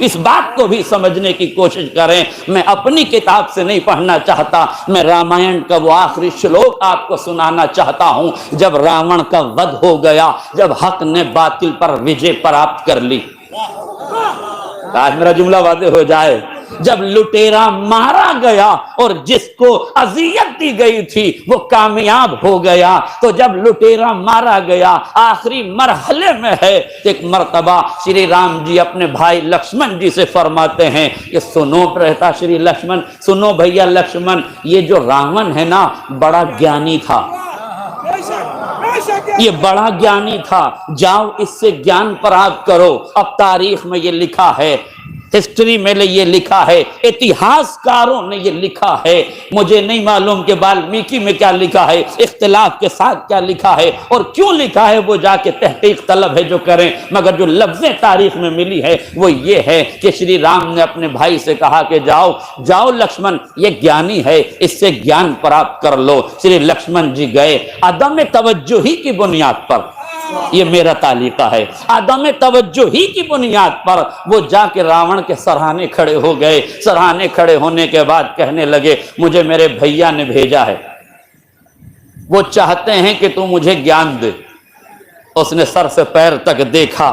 इस बात को भी समझने की कोशिश करें। मैं अपनी किताब से नहीं पढ़ना चाहता, मैं रामायण का वो आखिरी श्लोक आपको सुनाना चाहता हूं जब रावण का वध हो गया, जब हक ने बातिल पर विजय प्राप्त कर ली। आज मेरा जुमला वादे हो जाए। जब लुटेरा मारा गया और जिसको अजियत दी गई थी वो कामयाब हो गया, तो जब लुटेरा मारा गया आखिरी मरहले में है, एक मर्तबा श्री राम जी अपने भाई लक्ष्मण जी से फरमाते हैं कि सुनो रहता श्री लक्ष्मण, सुनो भैया लक्ष्मण, ये जो रावण है ना बड़ा ज्ञानी था, ये बड़ा ज्ञानी था, जाओ इससे ज्ञान प्राप्त करो। अब तारीख में ये लिखा है, हिस्ट्री में ये लिखा है, इतिहासकारों ने ये लिखा है, मुझे नहीं मालूम कि वाल्मीकि में क्या लिखा है, इख्तिलाफ के साथ क्या लिखा है और क्यों लिखा है, वो जाके तहकीक तलब है जो करें, मगर जो लफ्ज़ें तारीख में मिली है वो ये है कि श्री राम ने अपने भाई से कहा कि जाओ जाओ लक्ष्मण, ये ज्ञानी है, इससे ज्ञान प्राप्त कर लो। श्री लक्ष्मण जी गए, अदम तवज्जुही की बुनियाद पर, ये मेरा तालिका है, आदम तवज्जो ही की बुनियाद पर वो जाके रावण के सराहने खड़े हो गए। सराहने खड़े होने के बाद कहने लगे मुझे मेरे भैया ने भेजा है, वो चाहते हैं कि तू मुझे ज्ञान दे। उसने सर से पैर तक देखा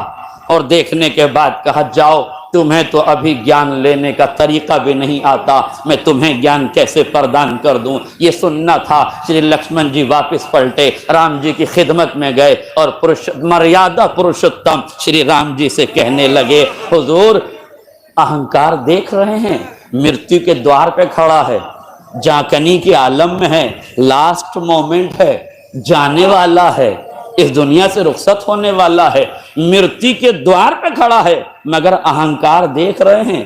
और देखने के बाद कहा जाओ, तुम्हें तो अभी ज्ञान लेने का तरीका भी नहीं आता, मैं तुम्हें ज्ञान कैसे प्रदान कर दूं। ये सुनना था। श्री लक्ष्मण जी वापस पलटे, राम जी की खिदमत में गए और मर्यादा पुरुषोत्तम श्री राम जी से कहने लगे हुजूर, अहंकार देख रहे हैं, मृत्यु के द्वार पे खड़ा है, जाकनी के आलम में है, लास्ट मोमेंट है, जाने वाला है, इस दुनिया से रुखसत होने वाला है, मृत्यु के द्वार पे खड़ा है, मगर अहंकार देख रहे हैं,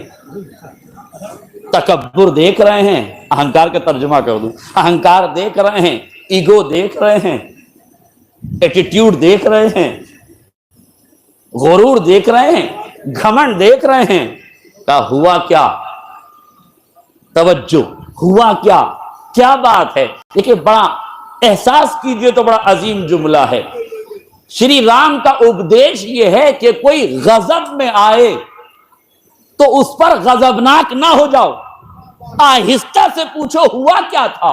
तकब्बुर देख रहे हैं। अहंकार का तर्जुमा कर दूं, अहंकार देख रहे हैं, ईगो देख रहे हैं, एटीट्यूड देख रहे हैं, गुरूर देख रहे हैं, घमंड देख रहे हैं। क्या हुआ, क्या तवज्जो हुआ, क्या क्या बात है। देखिए बड़ा एहसास कीजिए तो बड़ा अजीम जुमला है। श्री राम का उपदेश यह है कि कोई गजब में आए तो उस पर गजबनाक ना हो जाओ, आहिस्ता से पूछो हुआ क्या था।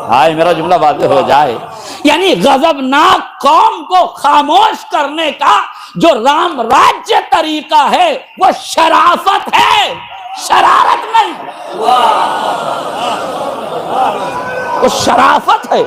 हाय मेरा जुमला वाज़ेह हो जाए। यानी गजबनाक कौम को खामोश करने का जो राम राज्य तरीका है वो शराफत है, शरारत नहीं, वो शराफत है।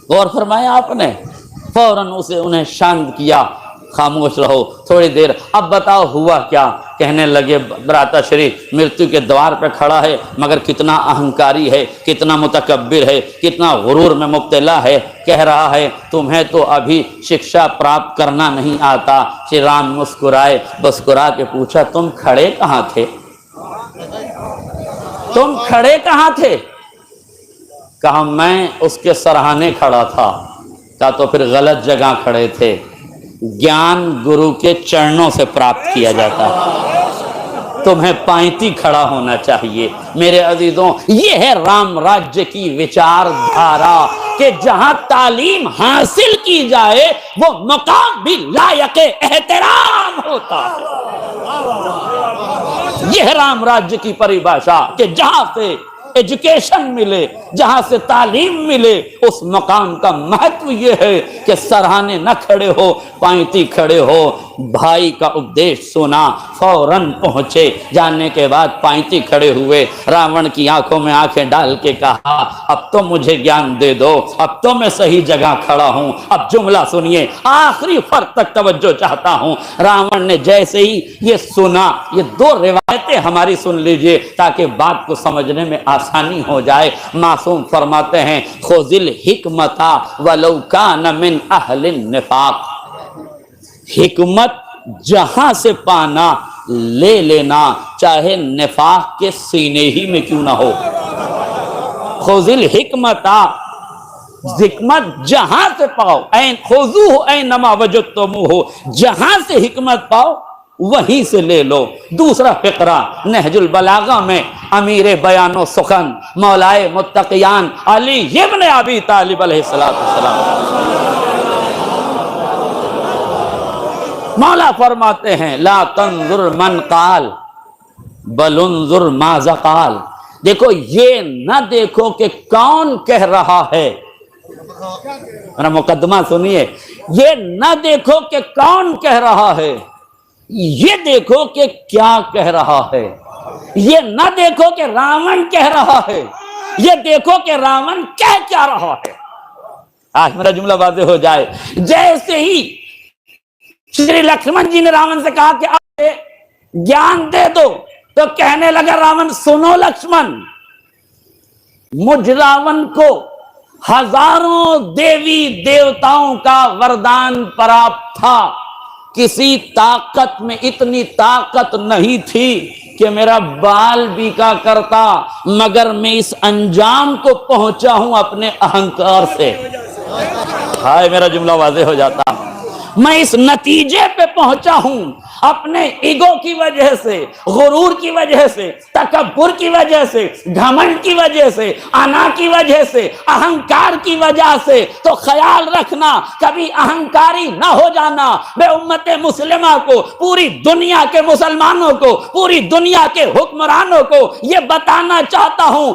गौर फरमाया आपने, फौरन उसे उन्हें शांत किया, खामोश रहो थोड़ी देर, अब बताओ हुआ क्या। कहने लगे भ्राताश्री, मृत्यु के द्वार पर खड़ा है, मगर कितना अहंकारी है, कितना मुतकब्बिर है, कितना गुरूर में मुब्तला है। कह रहा है तुम्हें तो अभी शिक्षा प्राप्त करना नहीं आता। श्री राम मुस्कुराए, मुस्कुरा के पूछा तुम खड़े कहाँ थे, तुम खड़े कहाँ थे। कहा मैं उसके सराहने खड़ा था। कहा तो फिर गलत जगह खड़े थे। ज्ञान गुरु के चरणों से प्राप्त किया जाता है, तुम्हें पांति खड़ा होना चाहिए। मेरे अजीजों, ये है राम राज्य की विचारधारा कि जहां तालीम हासिल की जाए वो मकाम भी लायक एहतराम होता है। यह है राम राज्य की परिभाषा कि जहां से एजुकेशन मिले, जहां से तालीम मिले, उस मकाम का महत्व यह है कि सराहने न खड़े हो, पांति खड़े हो। भाई का उपदेश सुना, फौरन पहुंचे, जाने के बाद पांति खड़े हुए, रावण की आंखों में आंखें डाल के कहा अब तो मुझे ज्ञान दे दो, अब तो मैं सही जगह खड़ा हूं। अब जुमला सुनिए, आखिरी फर्क तक तवज्जो चाहता हूं। रावण ने जैसे ही ये सुना, ये दो रिवायतें हमारी सुन लीजिए ताकि बात को समझने में आसानी हो जाए। मासूम फरमाते हैं खुजिल हिकमता वलौ कान मिन अहलिन निफाक, हिकमत जहां से पाना ले लेना, चाहे निफाक के सीने ही में क्यों ना हो। खुजिल हिकमता, हिकमत जहां से पाओ, ऐन खुजू ऐन नमा वजदतुमूहु, जहां से हिकमत पाओ वहीं से ले लो। दूसरा फिक्रा नहजुल बलागा में अमीर बयानो सुखन मौलाए मुत्तकियान अली इब्न अबी तालिब अलैहिस्सलातु वस्सलाम, मौला फरमाते हैं ला तंजुर मन काल बल उन्जुर माज़ा काल। देखो ये न देखो कि कौन कह रहा है, मेरा मुकदमा सुनिए, ये न देखो कि कौन कह रहा है, ये देखो कि क्या कह रहा है। ये न देखो कि रावण कह रहा है, ये देखो कि रावण कह क्या रहा है। आज मेरा जुमला वाज़ेह हो जाए। जैसे ही श्री लक्ष्मण जी ने रावण से कहा कि आप ज्ञान दे दो, तो कहने लगा रावण सुनो लक्ष्मण, मुझ रावण को हजारों देवी देवताओं का वरदान प्राप्त था, किसी ताकत में इतनी ताकत नहीं थी कि मेरा बाल बीका करता, मगर मैं इस अंजाम को पहुंचा हूं अपने अहंकार से। हाय मेरा जुमला वाज़ेह हो जाता। मैं इस नतीजे पे पहुंचा हूं अपने ईगो की वजह से, गुरूर की वजह से, तकब्बुर की वजह से, घमंड की वजह से, अना की वजह से, अहंकार की वजह से। तो ख्याल रखना कभी अहंकारी ना हो जाना। मैं उम्मत मुस्लिमा को, पूरी दुनिया के मुसलमानों को, पूरी दुनिया के हुक्मरानों को यह बताना चाहता हूं